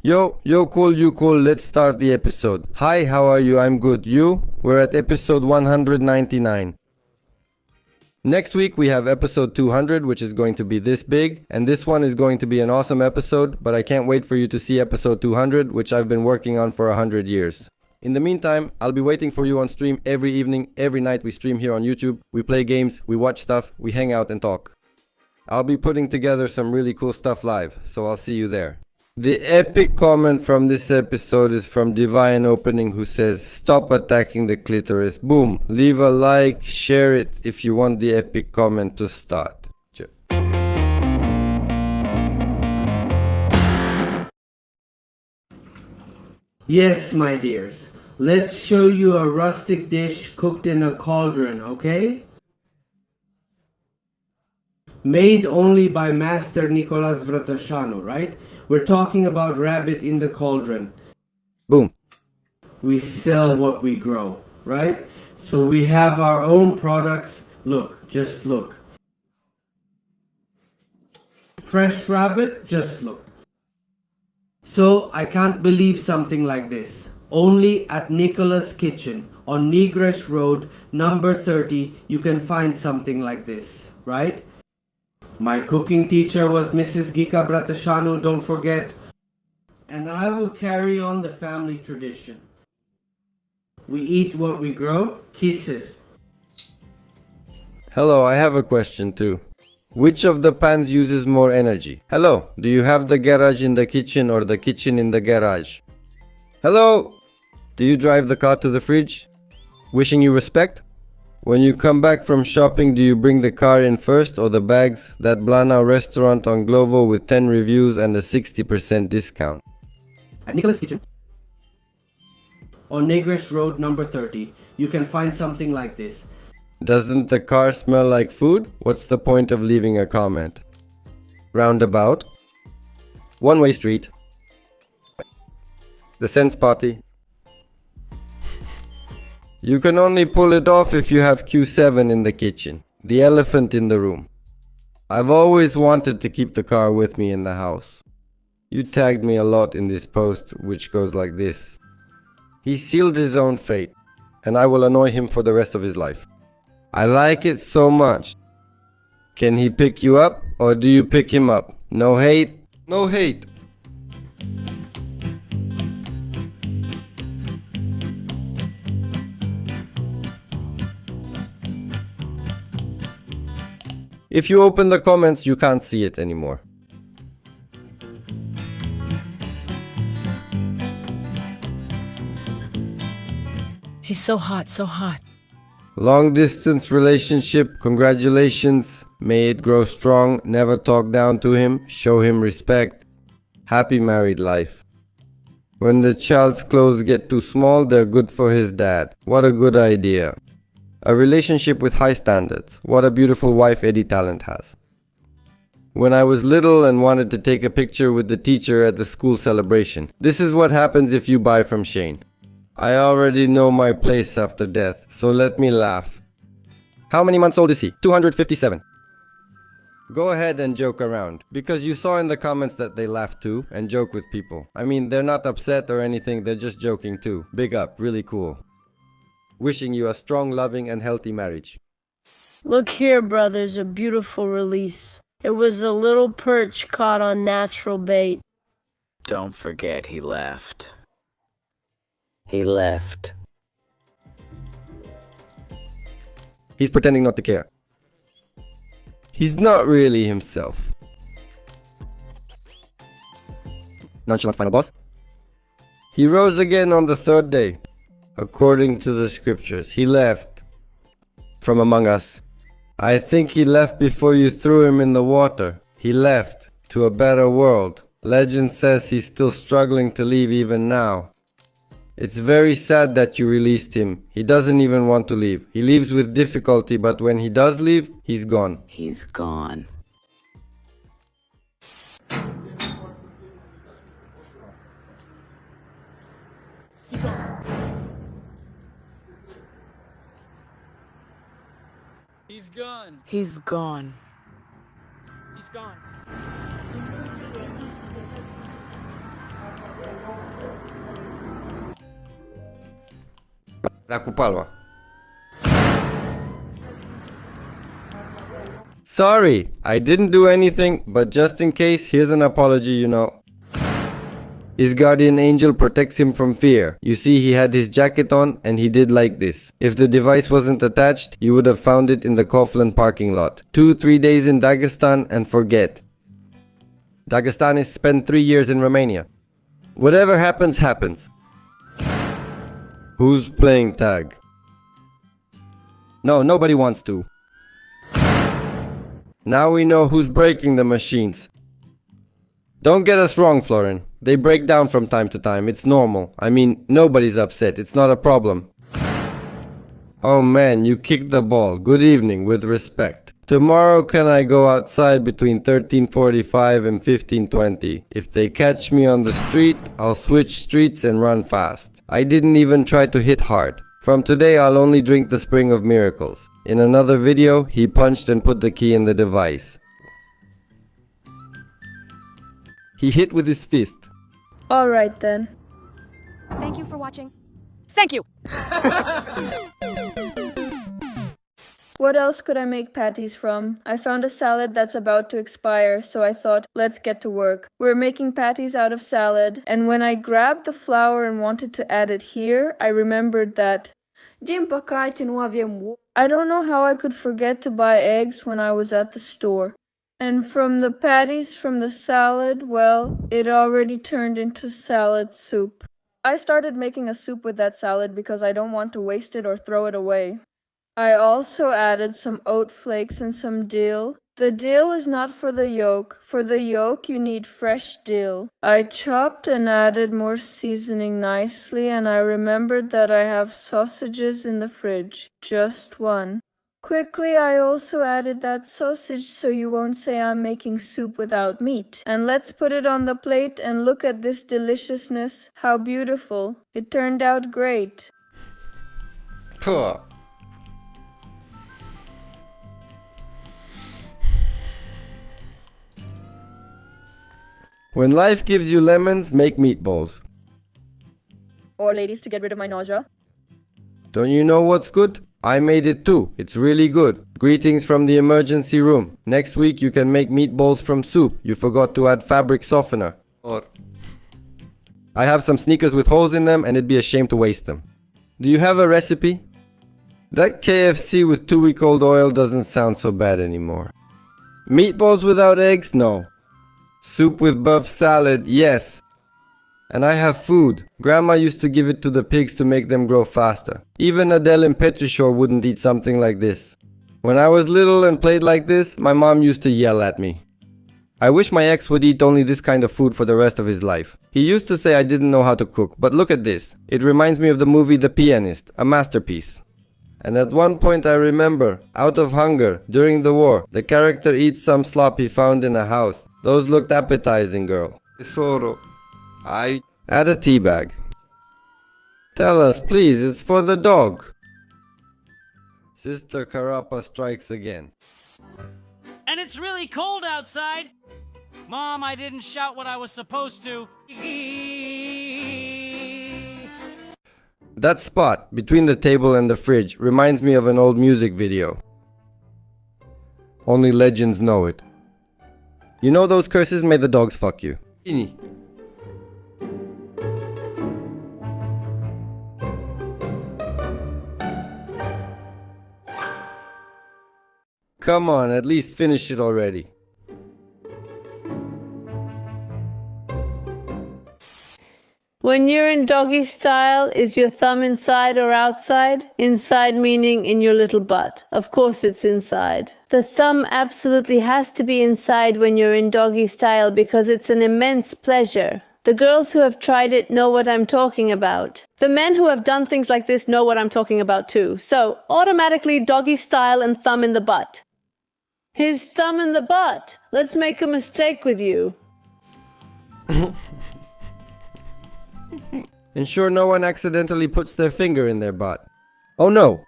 Yo, cool, you cool, let's start the episode. Hi, how are you? I'm good. You? We're at episode 199. Next week we have episode 200, which is going to be this big, and this one is going to be an awesome episode, but I can't wait for you to see episode 200, which I've been working on for 100 years. In the meantime, I'll be waiting for you on stream every evening. Every night we stream here on YouTube. We play games, we watch stuff, we hang out and talk. I'll be putting together some really cool stuff live, so I'll see you there. The epic comment from this episode is from Divine Opening, who says, "Stop attacking the clitoris." Boom. Leave a like, share it if you want the epic comment to start. Yes, my dears. Let's show you a rustic dish cooked in a cauldron, okay? Made only by Master Nicolas Vratasciano, right? We're talking about rabbit in the cauldron. Boom. We sell what we grow, right? So we have our own products. Look, just look. Fresh rabbit, just look. So I can't believe something like this. Only at Nicola's Kitchen on Negresh Road, number 30, you can find something like this, right? My cooking teacher was Mrs. Gika Bratasciano, don't forget. And I will carry on the family tradition. We eat what we grow. Kisses. Hello, I have a question too. Which of the pans uses more energy? Hello, do you have the garage in the kitchen or the kitchen in the garage? Hello, do you drive the car to the fridge? Wishing you respect? When you come back from shopping, do you bring the car in first or the bags? That Blana restaurant on Glovo with 10 reviews and a 60% discount. At Nicola's Kitchen on Negresh Road, number 30, you can find something like this. Doesn't the car smell like food? What's the point of leaving a comment? Roundabout. One-way street. The sense party. You can only pull it off if you have Q7 in the kitchen. The elephant in the room. I've always wanted to keep the car with me in the house. You tagged me a lot in this post, which goes like this. He sealed his own fate, and I will annoy him for the rest of his life. I like it so much. Can he pick you up, or do you pick him up? No hate, no hate. If you open the comments, you can't see it anymore. He's so hot, so hot. Long distance relationship, congratulations. May it grow strong. Never talk down to him. Show him respect. Happy married life. When the child's clothes get too small, they're good for his dad. What a good idea. A relationship with high standards. What a beautiful wife Eddie Talent has. When I was little and wanted to take a picture with the teacher at the school celebration. This is what happens if you buy from Shane. I already know my place after death, so let me laugh. How many months old is he? 257. Go ahead and joke around, because you saw in the comments that they laugh too and joke with people. I mean, they're not upset or anything, they're just joking too. Big up, really cool. Wishing you a strong, loving, and healthy marriage. Look here, brothers, a beautiful release. It was a little perch caught on natural bait. Don't forget he left. He left. He's pretending not to care. He's not really himself. Nonchalant final boss. He rose again on the third day. According to the scriptures, he left from among us. I think he left before you threw him in the water. He left to a better world. Legend says he's still struggling to leave even now. It's very sad that you released him. He doesn't even want to leave. He leaves with difficulty, but when he does leave, he's gone. He's gone. He's gone. He's gone. He's gone. Da cu palma. Sorry, I didn't do anything, but just in case, here's an apology, you know. His guardian angel protects him from fear. You see, he had his jacket on and he did like this. If the device wasn't attached, you would have found it in the Kaufland parking lot. 2-3 days in Dagestan and forget. Dagestanis spent 3 years in Romania. Whatever happens, happens. Who's playing tag? No, nobody wants to. Now we know who's breaking the machines. Don't get us wrong, Florin. They break down from time to time. It's normal. I mean, nobody's upset. It's not a problem. Oh man, you kicked the ball. Good evening, with respect. Tomorrow can I go outside between 13:45 and 15:20? If they catch me on the street, I'll switch streets and run fast. I didn't even try to hit hard. From today, I'll only drink the Spring of Miracles. In another video, he punched and put the key in the device. He hit with his fist. Alright then. Thank you for watching. Thank you. What else could I make patties from? I found a salad that's about to expire, so I thought, let's get to work. We're making patties out of salad, and when I grabbed the flour and wanted to add it here, I remembered that I don't know how I could forget to buy eggs when I was at the store. And from the patties from the salad, well, it already turned into salad soup. I started making a soup with that salad because I don't want to waste it or throw it away. I also added some oat flakes and some dill. The dill is not for the yolk. For the yolk, you need fresh dill. I chopped and added more seasoning nicely, and I remembered that I have sausages in the fridge. Just one. Quickly, I also added that sausage so you won't say I'm making soup without meat. And let's put it on the plate and look at this deliciousness. How beautiful. It turned out great. Puh. When life gives you lemons, make meatballs. Or ladies, to get rid of my nausea. Don't you know what's good? I made it too. It's really good. Greetings from the emergency room. Next week you can make meatballs from soup. You forgot to add fabric softener. Or I have some sneakers with holes in them and it'd be a shame to waste them. Do you have a recipe? That KFC with 2-week-old oil doesn't sound so bad anymore. Meatballs without eggs? No. Soup with buff salad? Yes. And I have food. Grandma used to give it to the pigs to make them grow faster. Even Adele in Petrishore wouldn't eat something like this. When I was little and played like this, my mom used to yell at me. I wish my ex would eat only this kind of food for the rest of his life. He used to say I didn't know how to cook, but look at this. It reminds me of the movie The Pianist, a masterpiece. And at one point I remember, out of hunger, during the war, the character eats some slop he found in a house. Those looked appetizing, girl. Tesoro. Add a tea bag. Tell us, please, it's for the dog. Sister Carapa strikes again. And it's really cold outside. Mom, I didn't shout what I was supposed to. That spot, between the table and the fridge, reminds me of an old music video. Only legends know it. You know those curses? May the dogs fuck you. Ini. Come on, at least finish it already. When you're in doggy style, is your thumb inside or outside? Inside meaning in your little butt. Of course it's inside. The thumb absolutely has to be inside when you're in doggy style because it's an immense pleasure. The girls who have tried it know what I'm talking about. The men who have done things like this know what I'm talking about too. So, automatically doggy style and thumb in the butt. His thumb in the butt. Let's make a mistake with you. Ensure no one accidentally puts their finger in their butt. Oh no!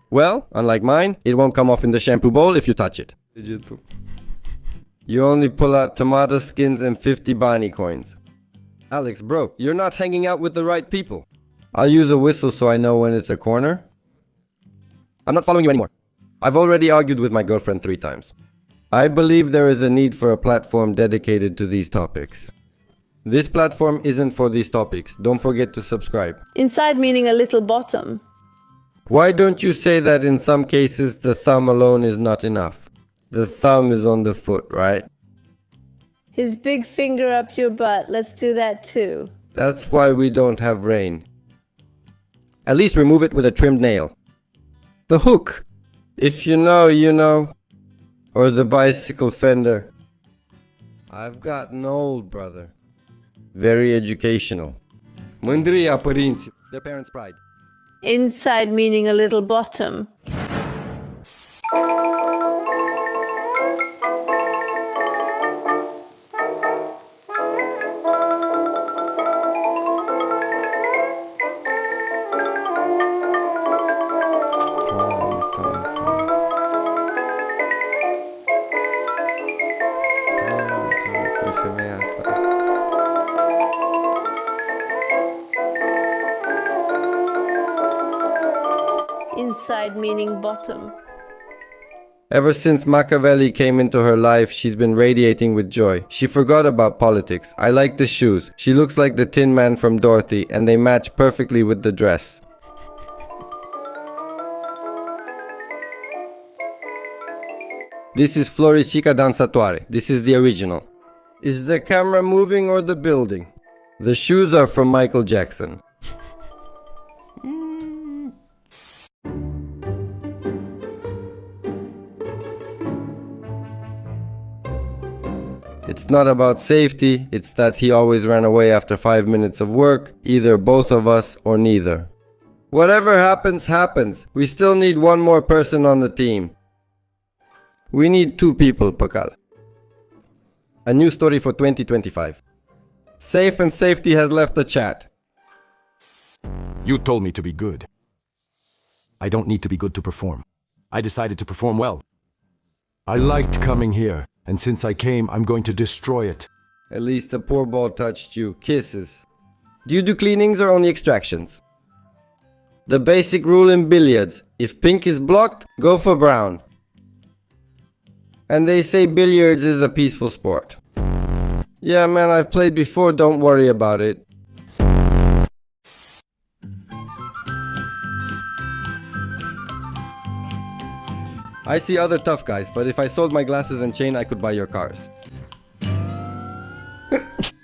Well, unlike mine, it won't come off in the shampoo bowl if you touch it. You only pull out tomato skins and 50 Bani coins. Alex, bro, you're not hanging out with the right people. I'll use a whistle so I know when it's a corner. I'm not following you anymore. I've already argued with my girlfriend 3 times. I believe there is a need for a platform dedicated to these topics. This platform isn't for these topics. Don't forget to subscribe. Inside meaning a little bottom. Why don't you say that in some cases the thumb alone is not enough? The thumb is on the foot, right? His big finger up your butt. Let's do that too. That's why we don't have rain. At least remove it with a trimmed nail. The hook. If you know, you know. Or the bicycle fender. I've gotten old, brother. Very educational. Mândria părinți. Their parents' pride. Inside meaning a little bottom. Inside meaning bottom. Ever since Machiavelli came into her life, she's been radiating with joy. She forgot about politics. I like the shoes. She looks like the Tin Man from Dorothy, and they match perfectly with the dress. This is Floricica Dansatoare. This is the original. Is the camera moving or the building? The shoes are from Michael Jackson. It's not about safety, it's that he always ran away after 5 minutes of work, either both of us or neither. Whatever happens, happens. We still need one more person on the team. We need 2 people, Pakal. A new story for 2025. Safe and Safety has left the chat. You told me to be good. I don't need to be good to perform. I decided to perform well. I liked coming here, and since I came, I'm going to destroy it. At least the poor ball touched you. Kisses. Do you do cleanings or only extractions? The basic rule in billiards. If pink is blocked, go for brown. And they say billiards is a peaceful sport. Yeah, man, I've played before, don't worry about it. I see other tough guys, but if I sold my glasses and chain, I could buy your cars.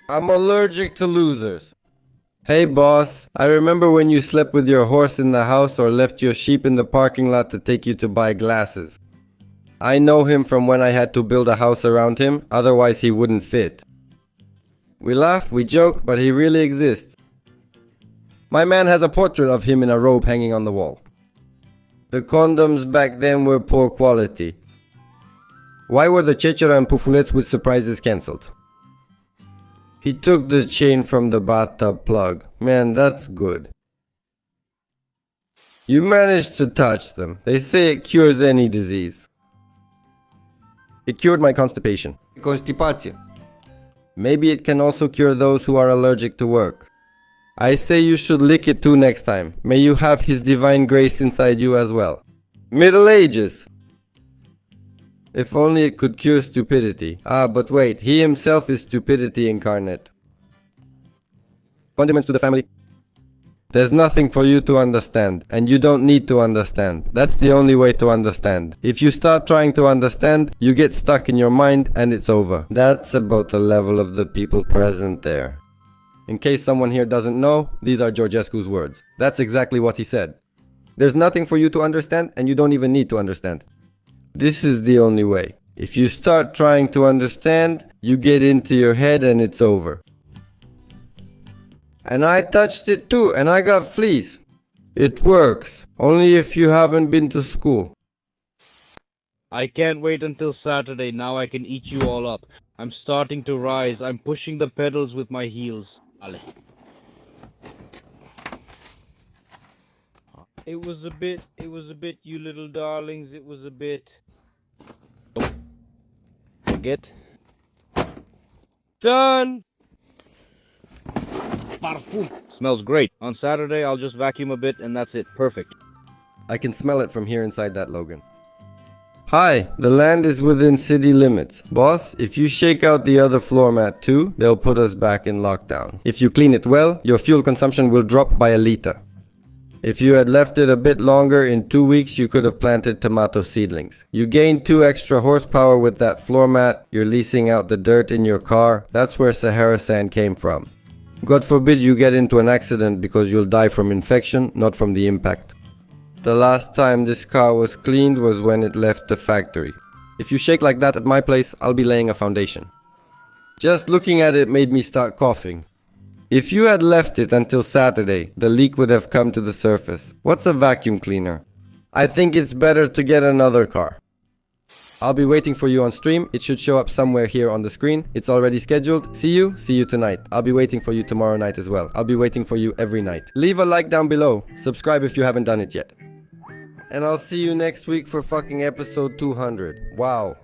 I'm allergic to losers. Hey boss, I remember when you slept with your horse in the house or left your sheep in the parking lot to take you to buy glasses. I know him from when I had to build a house around him, otherwise he wouldn't fit. We laugh, we joke, but he really exists. My man has a portrait of him in a robe hanging on the wall. The condoms back then were poor quality. Why were the Chechera and Pufulets with surprises cancelled? He took the chain from the bathtub plug. Man, that's good. You managed to touch them. They say it cures any disease. It cured my constipation. Constipație. Maybe it can also cure those who are allergic to work. I say you should lick it too next time. May you have his divine grace inside you as well. Middle Ages. If only it could cure stupidity. Ah, but wait, he himself is stupidity incarnate. Condiments to the family. There's nothing for you to understand, and you don't need to understand. That's the only way to understand. If you start trying to understand, you get stuck in your mind and it's over. That's about the level of the people present there. In case someone here doesn't know, these are Georgescu's words. That's exactly what he said. There's nothing for you to understand, and you don't even need to understand. This is the only way. If you start trying to understand, you get into your head and it's over. And I touched it too, and I got fleas. It works, only if you haven't been to school. I can't wait until Saturday, now I can eat you all up. I'm starting to rise, I'm pushing the pedals with my heels. Ale. It was a bit, you little darlings, it was a bit. Don't forget. Done! Smells great. On Saturday, I'll just vacuum a bit and that's it. Perfect. I can smell it from here inside that Logan. Hi, the land is within city limits. Boss, if you shake out the other floor mat too, they'll put us back in lockdown. If you clean it well, your fuel consumption will drop by a liter. If you had left it a bit longer, in 2 weeks you could have planted tomato seedlings. You gained 2 extra horsepower with that floor mat. You're leasing out the dirt in your car. That's where Sahara sand came from. God forbid you get into an accident because you'll die from infection, not from the impact. The last time this car was cleaned was when it left the factory. If you shake like that at my place, I'll be laying a foundation. Just looking at it made me start coughing. If you had left it until Saturday, the leak would have come to the surface. What's a vacuum cleaner? I think it's better to get another car. I'll be waiting for you on stream. It should show up somewhere here on the screen. It's already scheduled. See you tonight. I'll be waiting for you tomorrow night as well. I'll be waiting for you every night. Leave a like down below. Subscribe if you haven't done it yet. And I'll see you next week for fucking episode 200. Wow.